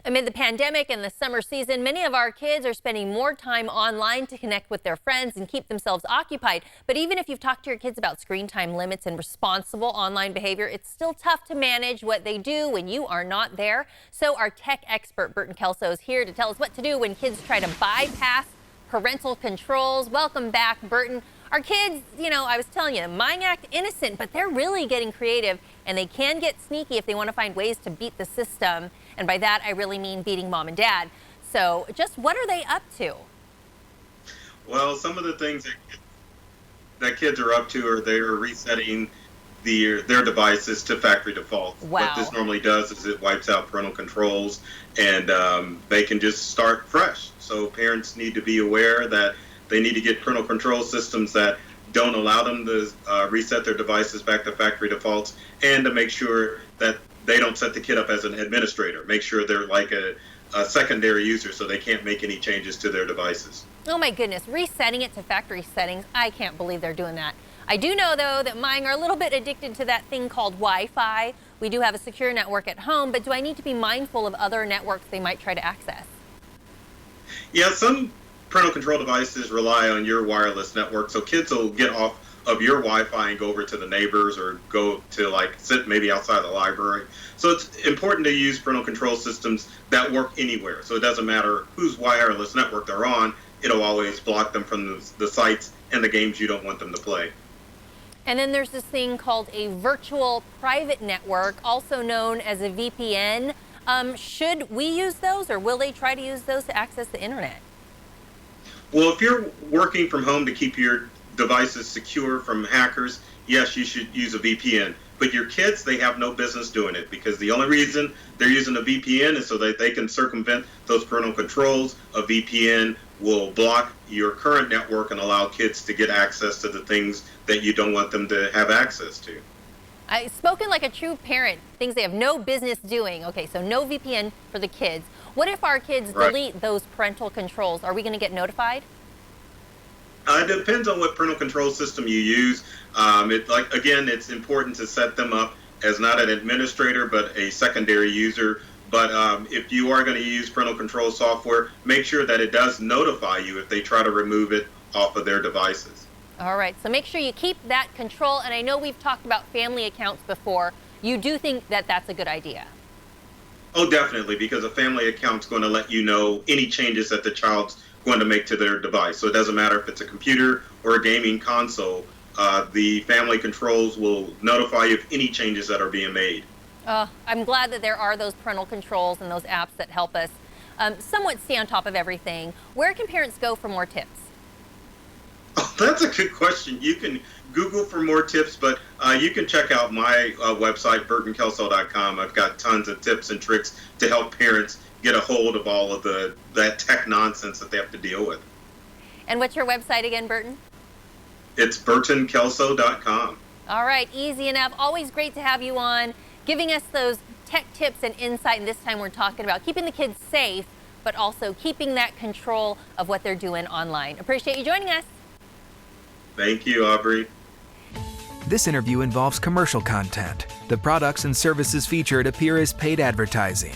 Amid the pandemic and the summer season, many of our kids are spending more time online to connect with their friends and keep themselves occupied. But even if you've talked to your kids about screen time limits and responsible online behavior, it's still tough to manage what they do when you are not there. So our tech expert, Burton Kelso, is here to tell us what to do when kids try to bypass parental controls. Welcome back, Burton. Our kids, I was telling you, might act innocent, but they're really getting creative, and they can get sneaky if they want to find ways to beat the system. And by that, I really mean beating mom and dad. So just what are they up to? Well, some of the things that kids are up to are they're resetting their devices to factory defaults. Wow. What this normally does is it wipes out parental controls, and they can just start fresh. So parents need to be aware that they need to get parental control systems that don't allow them to reset their devices back to factory defaults, and to make sure that they don't set the kid up as an administrator. Make sure they're like a secondary user so they can't make any changes to their devices. Oh my goodness, resetting it to factory settings. I can't believe they're doing that. I do know, though, that mine are a little bit addicted to that thing called Wi-Fi. We do have a secure network at home, but do I need to be mindful of other networks they might try to access? Yeah, some parental control devices rely on your wireless network, so kids will get off of your Wi-Fi and go over to the neighbors or go to sit maybe outside the library. So it's important to use parental control systems that work anywhere. So it doesn't matter whose wireless network they're on, it'll always block them from the sites and the games you don't want them to play. And then there's this thing called a virtual private network, also known as a VPN. Should we use those, or will they try to use those to access the internet? Well, if you're working from home to keep your devices secure from hackers, yes, you should use a VPN. But your kids, they have no business doing it, because the only reason they're using a VPN is so that they can circumvent those parental controls. A VPN will block your current network and allow kids to get access to the things that you don't want them to have access to. I've spoken like a true parent, things they have no business doing. Okay, so no VPN for the kids. What if our kids delete those parental controls? Are we going to get notified? It depends on what parental control system you use. It's important to set them up as not an administrator, but a secondary user. But if you are going to use parental control software, make sure that it does notify you if they try to remove it off of their devices. All right, so make sure you keep that control. And I know we've talked about family accounts before. You do think that that's a good idea? Oh, definitely, because a family account's going to let you know any changes that the child's going to make to their device. So it doesn't matter if it's a computer or a gaming console. The family controls will notify you of any changes that are being made. I'm glad that there are those parental controls and those apps that help us somewhat stay on top of everything. Where can parents go for more tips? Oh, that's a good question. You can Google for more tips, but you can check out my website, burtonkelso.com. I've got tons of tips and tricks to help parents get a hold of all of that tech nonsense that they have to deal with. And what's your website again, Burton? It's burtonkelso.com. All right, easy enough. Always great to have you on, giving us those tech tips and insight. And this time we're talking about keeping the kids safe, but also keeping that control of what they're doing online. Appreciate you joining us. Thank you, Aubrey. This interview involves commercial content. The products and services featured appear as paid advertising.